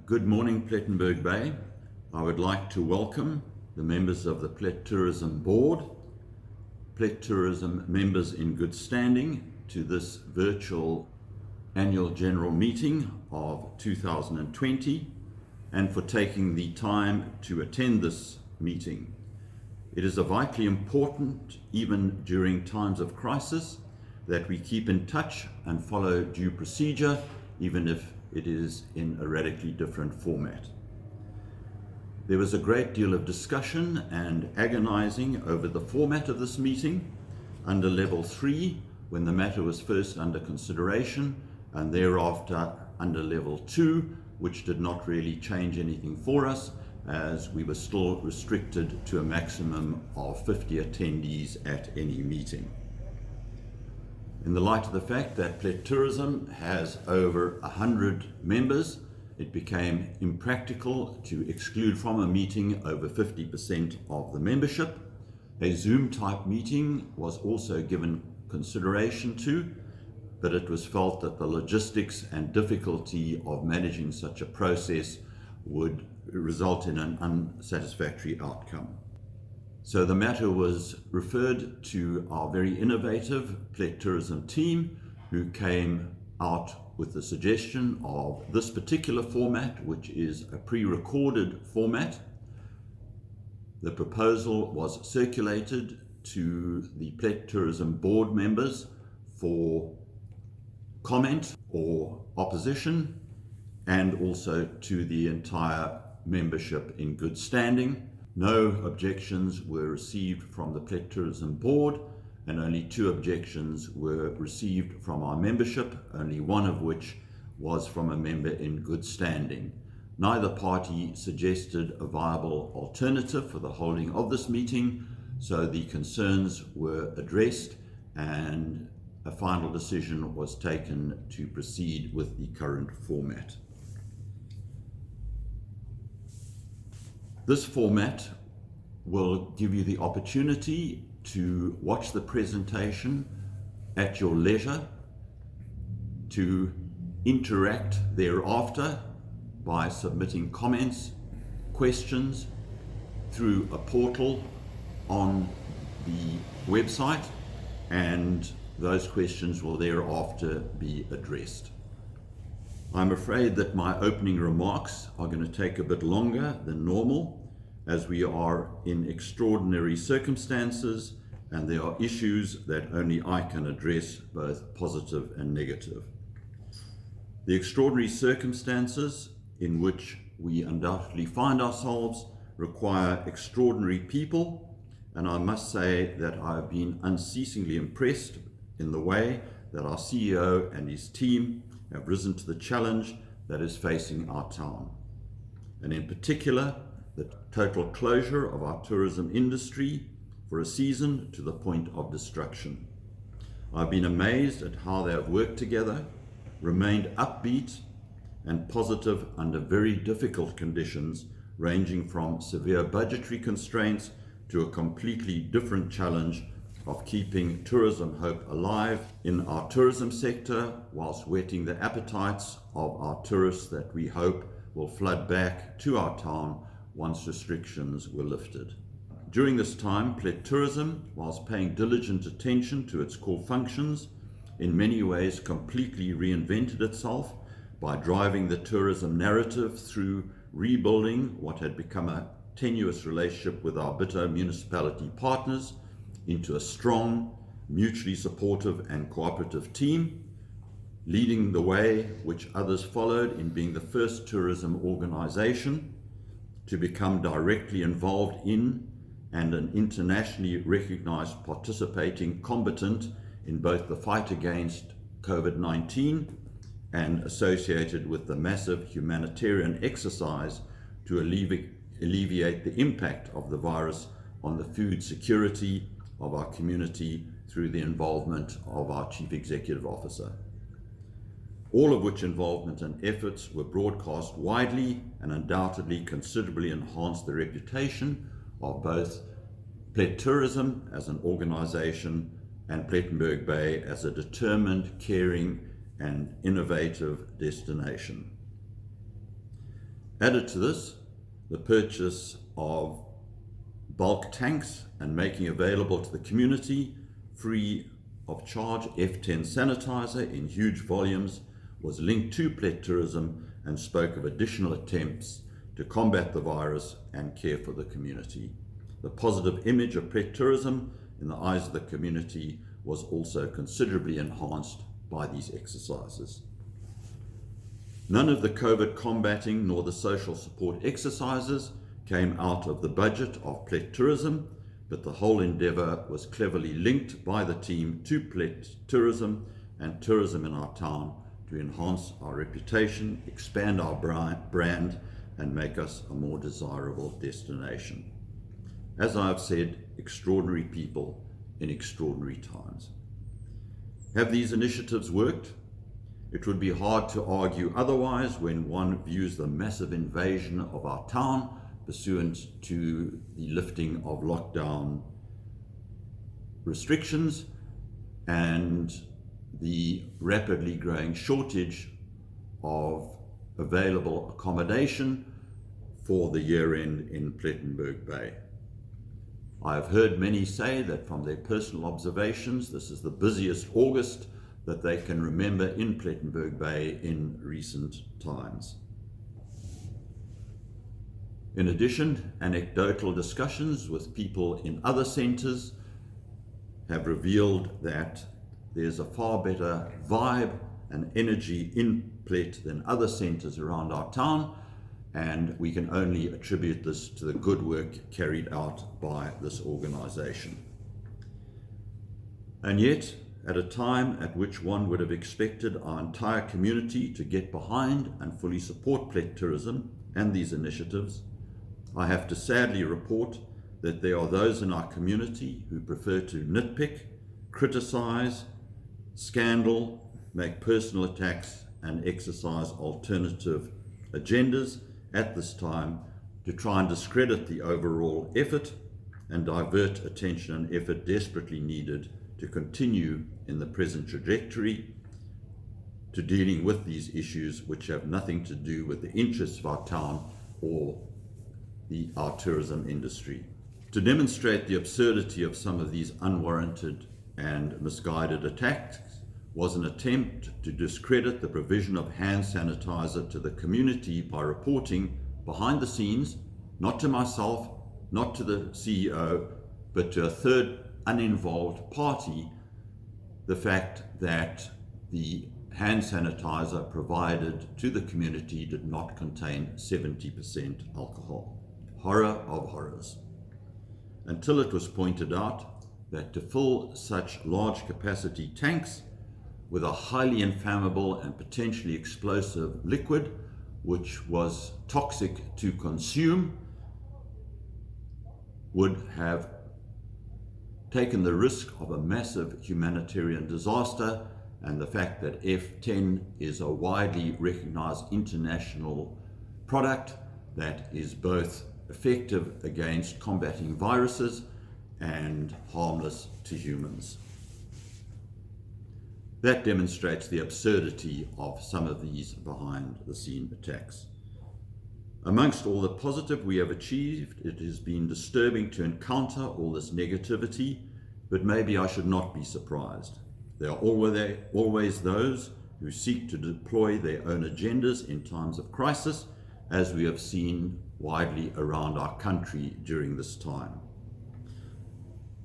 Good morning, Plettenberg Bay. I would like to welcome the members of the Plett Tourism Board, Plett Tourism members in good standing to this virtual annual general meeting of 2020 and for taking the time to attend this meeting. It is vitally important, even during times of crisis, that we keep in touch and follow due procedure, even if it is in a radically different format. There was a great deal of discussion and agonizing over the format of this meeting under level 3 when the matter was first under consideration, and thereafter under level 2, which did not really change anything for us as we were still restricted to a maximum of 50 attendees at any meeting. In the light of the fact that Plett Tourism has over 100 members, it became impractical to exclude from a meeting over 50% of the membership. A Zoom type meeting was also given consideration to, but it was felt that the logistics and difficulty of managing such a process would result in an unsatisfactory outcome. So the matter was referred to our very innovative Plett Tourism team, who came out with the suggestion of this particular format, which is a pre-recorded format. The proposal was circulated to the Plett Tourism board members for comment or opposition, and also to the entire membership in good standing. No objections were received from the Plett Tourism Board, and only 2 objections were received from our membership, only one of which was from a member in good standing. Neither party suggested a viable alternative for the holding of this meeting, so the concerns were addressed and a final decision was taken to proceed with the current format. This format will give you the opportunity to watch the presentation at your leisure, to interact thereafter by submitting comments, questions through a portal on the website, and those questions will thereafter be addressed. I'm afraid that my opening remarks are going to take a bit longer than normal, as we are in extraordinary circumstances and there are issues that only I can address, both positive and negative. The extraordinary circumstances in which we undoubtedly find ourselves require extraordinary people, and I must say that I have been unceasingly impressed in the way that our CEO and his team have risen to the challenge that is facing our town, and in particular the total closure of our tourism industry for a season to the point of destruction. I've been amazed at how they have worked together, remained upbeat and positive under very difficult conditions, ranging from severe budgetary constraints to a completely different challenge of keeping tourism hope alive in our tourism sector, whilst whetting the appetites of our tourists that we hope will flood back to our town once restrictions were lifted. During this time, Plett Tourism, whilst paying diligent attention to its core functions, in many ways completely reinvented itself by driving the tourism narrative through rebuilding what had become a tenuous relationship with our bitter municipality partners into a strong, mutually supportive and cooperative team, leading the way which others followed in being the first tourism organization to become directly involved in and an internationally recognized participating combatant in both the fight against COVID-19 and associated with the massive humanitarian exercise to alleviate the impact of the virus on the food security of our community through the involvement of our Chief Executive Officer. All of which involvement and efforts were broadcast widely and undoubtedly considerably enhanced the reputation of both Plett Tourism as an organization and Plettenberg Bay as a determined, caring and innovative destination. Added to this, the purchase of bulk tanks and making available to the community free of charge F10 sanitizer in huge volumes was linked to Plett Tourism and spoke of additional attempts to combat the virus and care for the community. The positive image of Plett Tourism in the eyes of the community was also considerably enhanced by these exercises. None of the COVID combating nor the social support exercises came out of the budget of Plett Tourism, but the whole endeavour was cleverly linked by the team to Plett Tourism and tourism in our town to enhance our reputation, expand our brand, and make us a more desirable destination. As I have said, extraordinary people in extraordinary times. Have these initiatives worked? It would be hard to argue otherwise when one views the massive invasion of our town pursuant to the lifting of lockdown restrictions and the rapidly growing shortage of available accommodation for the year end in Plettenberg Bay. I have heard many say that from their personal observations, this is the busiest August that they can remember in Plettenberg Bay in recent times. In addition, anecdotal discussions with people in other centres have revealed that there's a far better vibe and energy in Plett than other centres around our town, and we can only attribute this to the good work carried out by this organisation. And yet, at a time at which one would have expected our entire community to get behind and fully support Plett Tourism and these initiatives, I have to sadly report that there are those in our community who prefer to nitpick, criticise, scandal, make personal attacks, and exercise alternative agendas at this time to try and discredit the overall effort and divert attention and effort desperately needed to continue in the present trajectory to dealing with these issues which have nothing to do with the interests of our town or our tourism industry. To demonstrate the absurdity of some of these unwarranted and misguided attacks was an attempt to discredit the provision of hand sanitizer to the community by reporting behind the scenes, not to myself, not to the CEO, but to a third uninvolved party, the fact that the hand sanitizer provided to the community did not contain 70% alcohol. Horror of horrors. Until it was pointed out that to fill such large capacity tanks with a highly inflammable and potentially explosive liquid, which was toxic to consume, would have taken the risk of a massive humanitarian disaster, and the fact that F10 is a widely recognized international product that is both effective against combating viruses and harmless to humans. That demonstrates the absurdity of some of these behind the scene attacks. Amongst all the positive we have achieved, it has been disturbing to encounter all this negativity, but maybe I should not be surprised. There are always those who seek to deploy their own agendas in times of crisis, as we have seen widely around our country during this time.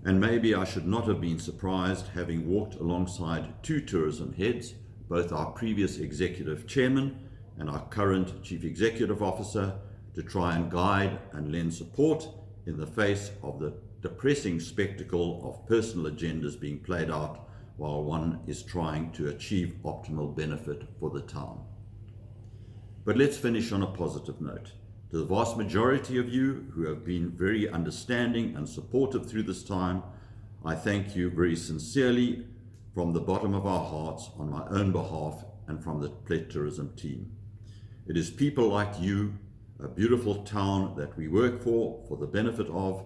And maybe I should not have been surprised, having walked alongside two tourism heads, both our previous executive chairman and our current chief executive officer, to try and guide and lend support in the face of the depressing spectacle of personal agendas being played out while one is trying to achieve optimal benefit for the town. But let's finish on a positive note. To the vast majority of you who have been very understanding and supportive through this time, I thank you very sincerely from the bottom of our hearts on my own behalf and from the Plett Tourism team. It is people like you, a beautiful town that we work for the benefit of,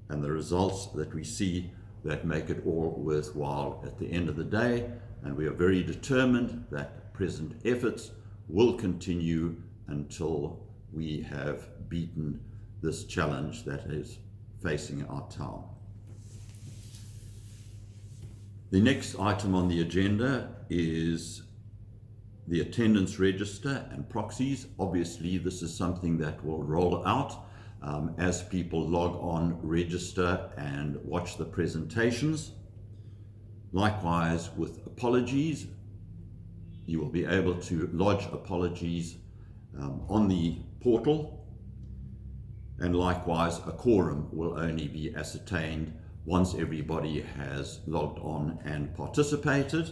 and the results that we see that make it all worthwhile at the end of the day, and we are very determined that present efforts will continue until we have beaten this challenge that is facing our town. The next item on the agenda is the attendance register and proxies. Obviously, this is something that will roll out as people log on, register, and watch the presentations. Likewise, with apologies, you will be able to lodge apologies on the portal, and likewise a quorum will only be ascertained once everybody has logged on and participated,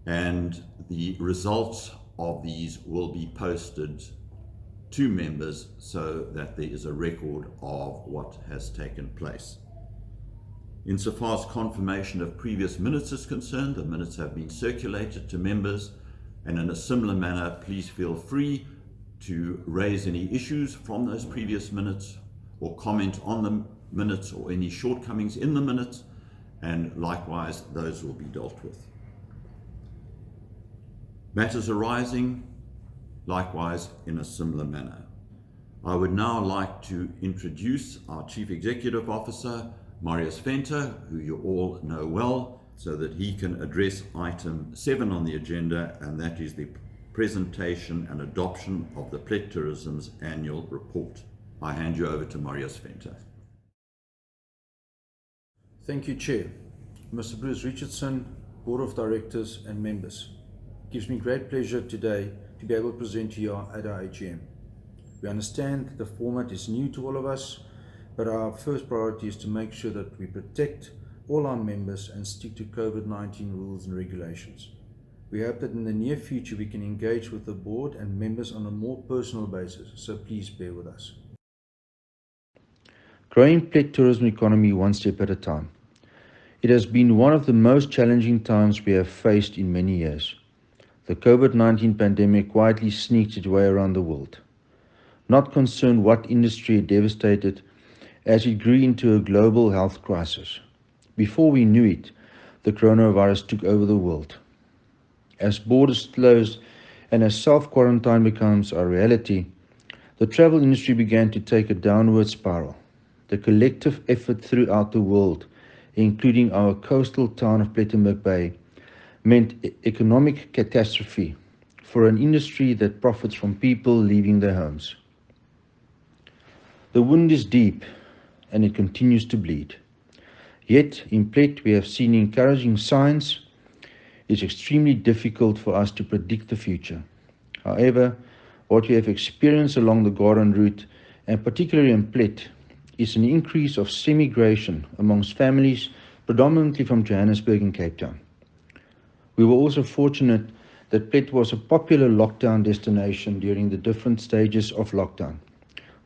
and the results of these will be posted to members so that there is a record of what has taken place. Insofar as confirmation of previous minutes is concerned, the minutes have been circulated to members, and in a similar manner, please feel free to raise any issues from those previous minutes or comment on the minutes or any shortcomings in the minutes, and likewise those will be dealt with. Matters arising, likewise in a similar manner. I would now like to introduce our Chief Executive Officer, Marius, who you all know well, so that he can address item 7 on the agenda, and that is the presentation and adoption of the Plett Tourism's annual report. I hand you over to Marius. Thank you, Chair. Mr. Bruce Richardson, Board of Directors and members. It gives me great pleasure today to be able to present to you at our AGM. We understand the format is new to all of us, but our first priority is to make sure that we protect all our members and stick to COVID-19 rules and regulations. We hope that in the near future we can engage with the board and members on a more personal basis, so please bear with us. Growing Plett tourism economy one step at a time. It has been one of the most challenging times we have faced in many years. The COVID-19 pandemic quietly sneaked its way around the world. Not concerned what industry it devastated, as it grew into a global health crisis. Before we knew it, the coronavirus took over the world. As borders closed and as self-quarantine becomes our reality, the travel industry began to take a downward spiral. The collective effort throughout the world, including our coastal town of Plettenberg Bay, meant economic catastrophe for an industry that profits from people leaving their homes. The wound is deep and it continues to bleed. Yet, in Plett, we have seen encouraging signs. It's extremely difficult for us to predict the future. However, what we have experienced along the Garden route, and particularly in Plett, is an increase of semigration amongst families, predominantly from Johannesburg and Cape Town. We were also fortunate that Plett was a popular lockdown destination during the different stages of lockdown,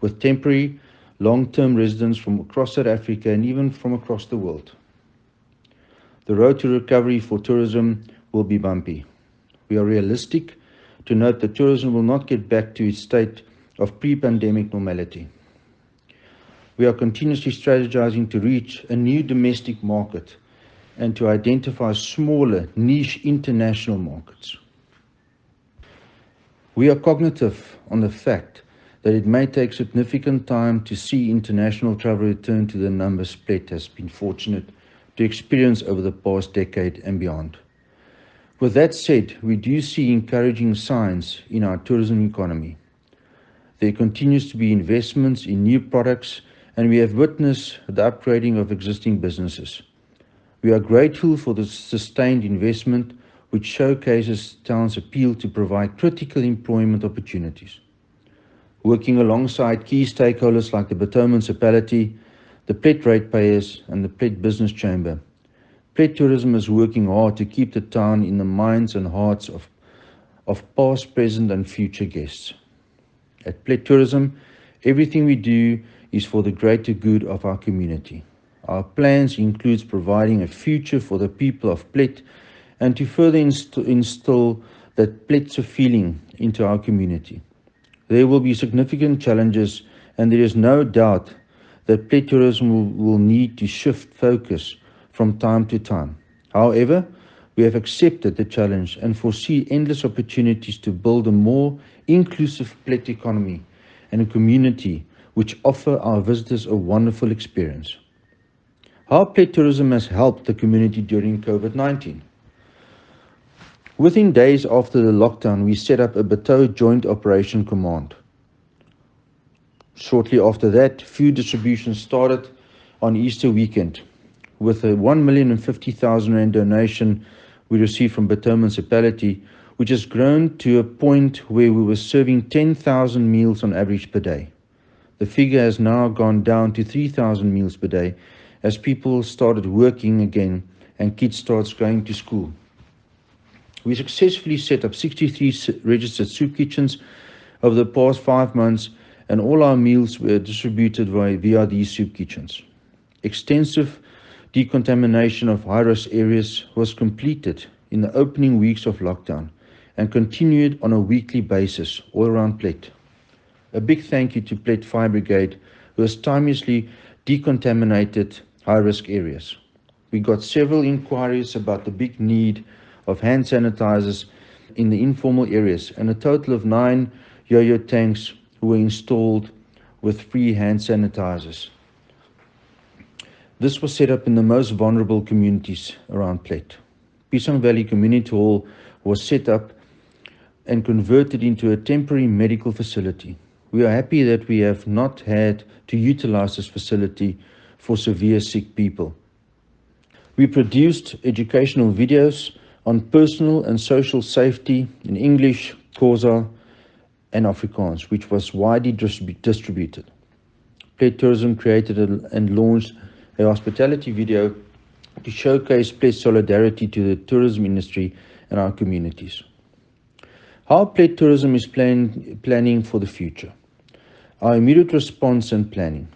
with temporary, long-term residents from across South Africa and even from across the world. The road to recovery for tourism will be bumpy. We are realistic to note that tourism will not get back to its state of pre-pandemic normality. We are continuously strategizing to reach a new domestic market and to identify smaller, niche international markets. We are cognitive on the fact that it may take significant time to see international travel return to the numbers Plett has been fortunate to experience over the past decade and beyond. With that said, we do see encouraging signs in our tourism economy. There continues to be investments in new products, and we have witnessed the upgrading of existing businesses. We are grateful for the sustained investment, which showcases town's appeal to provide critical employment opportunities. Working alongside key stakeholders like the Bateau Municipality, the Plett Ratepayers and the Plett Business Chamber, Plett Tourism is working hard to keep the town in the minds and hearts of past, present and future guests. At Plett Tourism, everything we do is for the greater good of our community. Our plans includes providing a future for the people of Plett and to further instill that Plett's feeling into our community. There will be significant challenges, and there is no doubt that Plett Tourism will need to shift focus from time to time. However, We have accepted the challenge and foresee endless opportunities to build a more inclusive Plett economy and a community which offer our visitors a wonderful experience. How Plett Tourism has helped the community during COVID-19. Within days after the lockdown, we set up a Bateau Joint Operation Command. Shortly after that, food distribution started on Easter weekend. With a 1,050,000 rand donation we received from Bateau Municipality, which has grown to a point where we were serving 10,000 meals on average per day. The figure has now gone down to 3,000 meals per day as people started working again and kids started going to school. We successfully set up 63 registered soup kitchens over the past 5 months, and all our meals were distributed via these soup kitchens. Extensive decontamination of high-risk areas was completed in the opening weeks of lockdown and continued on a weekly basis all around Plett. A big thank you to Plett Fire Brigade, who has timelessly decontaminated high-risk areas. We got several inquiries about the big need of hand sanitizers in the informal areas, and a total of 9 yo-yo tanks were installed with free hand sanitizers. This was set up in the most vulnerable communities around Plett. Pisang Valley Community Hall was set up and converted into a temporary medical facility. We are happy that we have not had to utilize this facility for severe sick people. We produced educational videos on personal and social safety in English, Xhosa, and Afrikaans, which was widely distributed. Plett Tourism created and launched a hospitality video to showcase Plett's solidarity to the tourism industry and our communities. How Plett Tourism is planning for the future. Our immediate response and planning.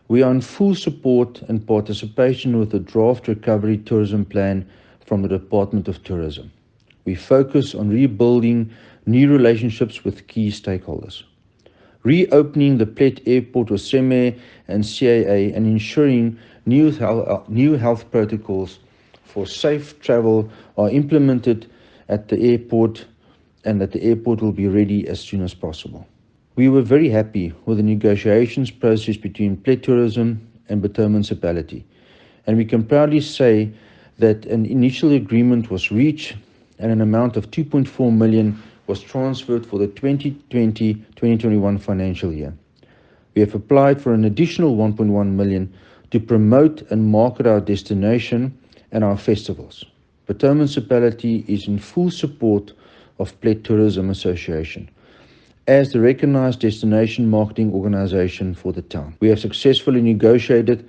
We are in full support and participation with the draft recovery tourism plan from the Department of Tourism. We focus on rebuilding new relationships with key stakeholders, reopening the Plett Airport with SEME and CAA, and ensuring new health protocols for safe travel are implemented at the airport and that the airport will be ready as soon as possible. We were very happy with the negotiations process between Plett Tourism and Bateau Municipality, and we can proudly say that an initial agreement was reached and an amount of 2.4 million was transferred for the 2020-2021 financial year. We have applied for an additional 1.1 million to promote and market our destination and our festivals. Bateau Municipality is in full support of Plett Tourism Association as the recognized destination marketing organization for the town. We have successfully negotiated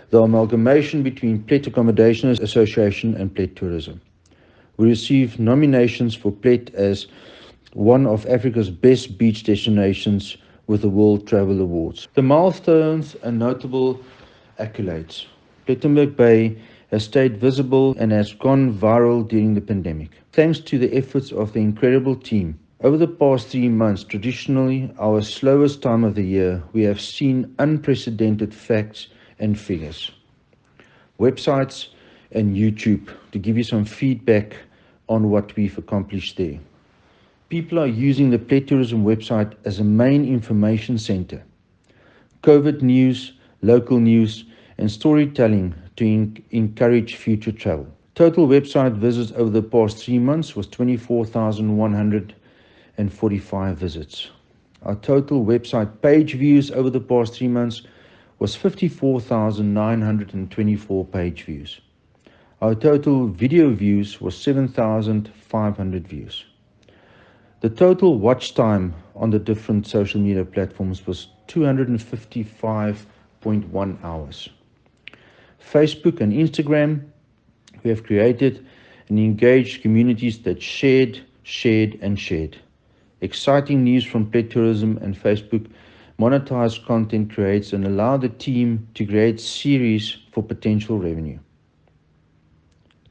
the amalgamation between Plett Accommodation Association and Plett Tourism. We received nominations for Plett as one of Africa's best beach destinations with the World Travel Awards. The milestones and notable accolades. Plettenberg Bay has stayed visible and has gone viral during the pandemic. Thanks to the efforts of the incredible team. Over the past 3 months, traditionally our slowest time of the year, we have seen unprecedented facts and figures. Websites and YouTube to give you some feedback on what we've accomplished there. People are using the Plett Tourism website as a main information center. COVID news, local news, and storytelling to encourage future travel. Total website visits over the past 3 months was 24,145 visits. Our total website page views over the past 3 months was 54,924 page views. Our total video views was 7,500 views. The total watch time on the different social media platforms was 255.1 hours. Facebook and Instagram, we have created and engaged communities that shared. Exciting news from Plett Tourism and Facebook monetized content creates and allow the team to create series for potential revenue.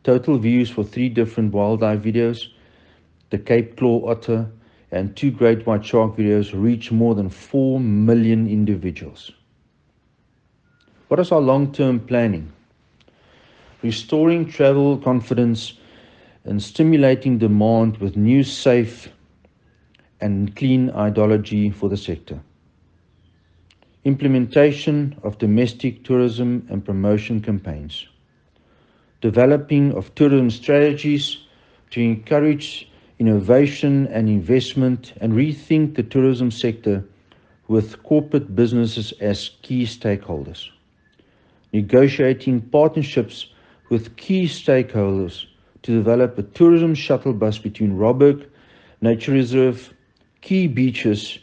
Total views for 3 different wildlife videos, the Cape Claw Otter and 2 great white shark videos reach more than 4 million individuals. What is our long-term planning? Restoring travel confidence and stimulating demand with new, safe and clean ideology for the sector. Implementation of domestic tourism and promotion campaigns. Developing of tourism strategies to encourage innovation and investment and rethink the tourism sector with corporate businesses as key stakeholders. Negotiating partnerships with key stakeholders to develop a tourism shuttle bus between Robberg, Nature Reserve, key beaches,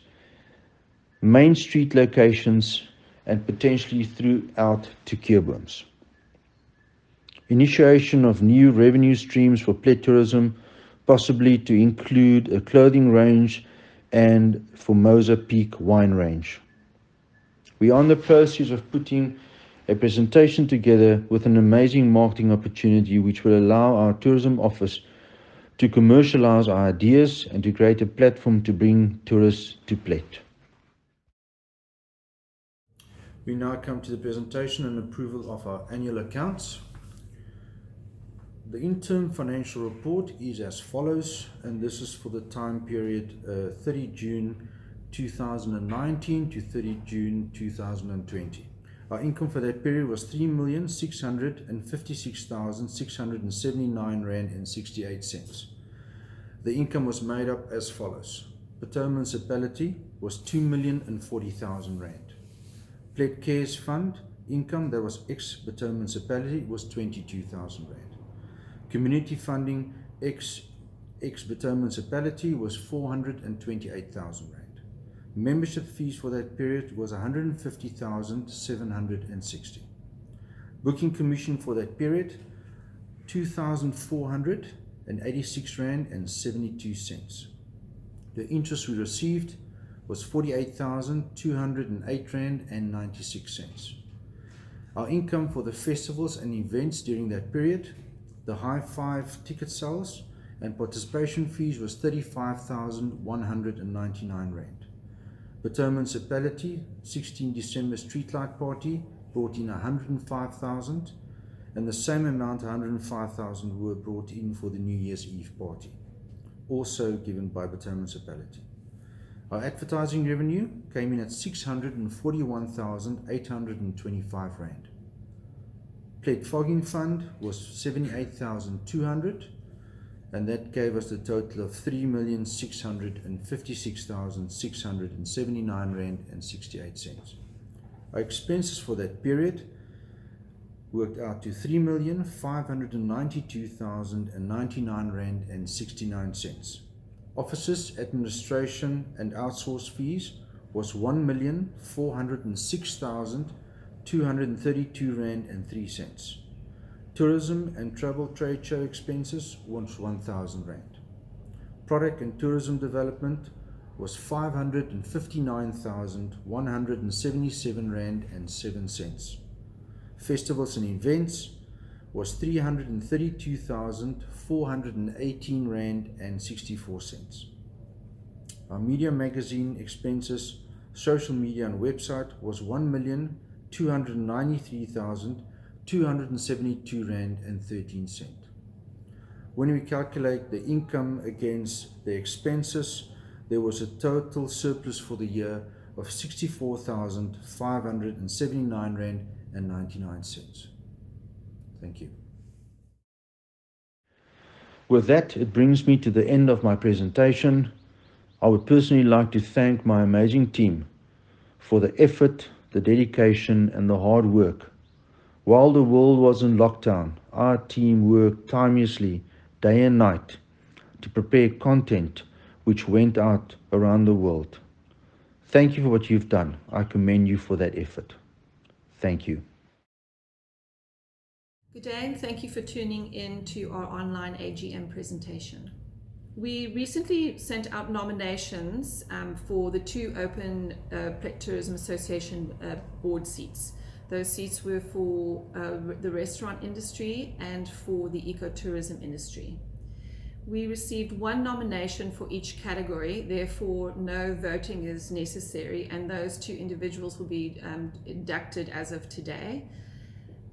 main street locations, and potentially throughout to Keurboom's. Initiation of new revenue streams for Plett Tourism, possibly to include a clothing range and Formosa Peak wine range. We are in the process of putting a presentation together with an amazing marketing opportunity which will allow our tourism office to commercialize our ideas and to create a platform to bring tourists to Plett. We now come to the presentation and approval of our annual accounts. The interim financial report is as follows, and this is for the time period 30 June 2019 to 30 June 2020. Our income for that period was 3,656,679 Rand and 68 cents. The income was made up as follows. Pretoria Municipality was 2,040,000 Rand. Plett Cares Fund income that was ex-Pretoria Municipality was 22,000 Rand. Community funding ex-Pretoria Municipality was 428,000 Rand. Membership fees for that period was 150,760. Booking commission for that period, 2,486 Rand and 72 cents. The interest we received was 48,208 Rand and 96 cents. Our income for the festivals and events during that period, the high five ticket sales and participation fees was 35,199 Rand. Pretoria Municipality 16 December Streetlight Party brought in 105,000 and the same amount, 105,000, were brought in for the New Year's Eve party, also given by Pretoria Municipality. Our advertising revenue came in at 641,825 Rand. Plett Fogging Fund was 78,200, and that gave us a total of 3,656,679 Rand and 68 cents. Our expenses for that period worked out to 3,592,099 Rand and 69 cents. Offices, administration and outsource fees was 1,406,232 Rand and 3 cents. Tourism and travel trade show expenses was 1,000 Rand. Product and tourism development was 559,177 Rand and 7 cents. Festivals and events was 332,418 Rand and 64 cents. Our media magazine expenses, social media and website was 1,293,272 Rand and 13 cents. When we calculate the income against the expenses, there was a total surplus for the year of 64,579 Rand and 99 cents. Thank you. With that, it brings me to the end of my presentation. I would personally like to thank my amazing team for the effort, the dedication, and the hard work. While the world was in lockdown, our team worked tirelessly day and night to prepare content which went out around the world. Thank you for what you've done. I commend you for that effort. Thank you. Good day, and thank you for tuning in to our online AGM presentation. We recently sent out nominations for the two open Plett Tourism Association board seats. Those seats were for the restaurant industry and for the ecotourism industry. We received one nomination for each category, therefore no voting is necessary, and those two individuals will be inducted as of today.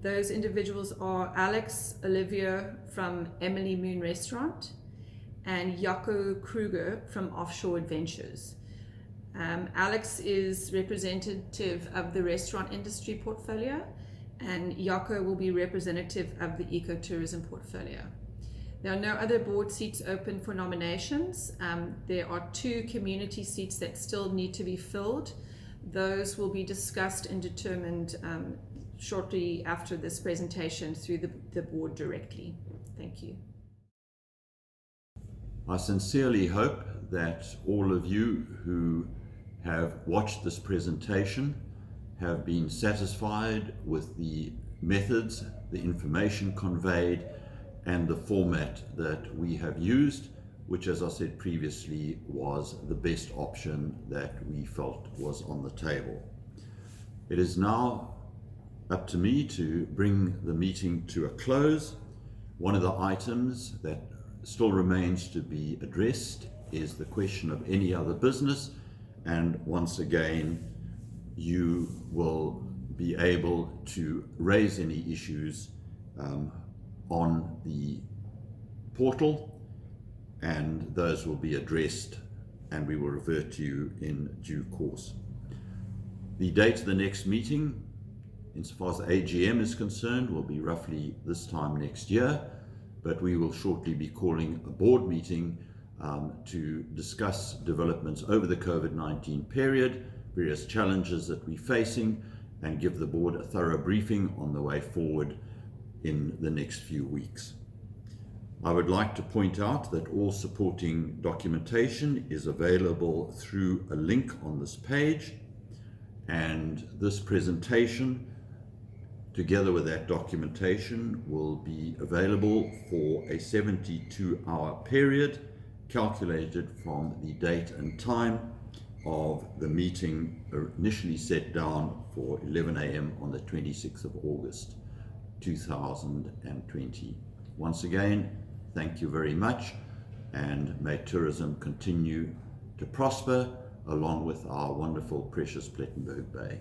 Those individuals are Alex Olivia from Emily Moon Restaurant and Jaco Kruger from Offshore Adventures. Alex is representative of the restaurant industry portfolio, and Jaco will be representative of the ecotourism portfolio. There are no other board seats open for nominations. There are 2 community seats that still need to be filled. Those will be discussed and determined shortly after this presentation through the board directly. Thank you. I sincerely hope that all of you who have watched this presentation have been satisfied with the methods, the information conveyed, and the format that we have used, which, as I said previously, was the best option that we felt was on the table. It is now up to me to bring the meeting to a close. One of the items that still remains to be addressed is the question of any other business, and once again you will be able to raise any issues on the portal, and those will be addressed and we will revert to you in due course. The date of the next meeting, insofar as the AGM is concerned, will be roughly this time next year, but we will shortly be calling a board meeting to discuss developments over the COVID-19 period, various challenges that we're facing, and give the board a thorough briefing on the way forward in the next few weeks. I would like to point out that all supporting documentation is available through a link on this page, and this presentation together with that documentation will be available for a 72-hour period calculated from the date and time of the meeting initially set down for 11 a.m. on the 26th of August 2020. Once again, thank you very much, and may tourism continue to prosper along with our wonderful, precious Plettenberg Bay.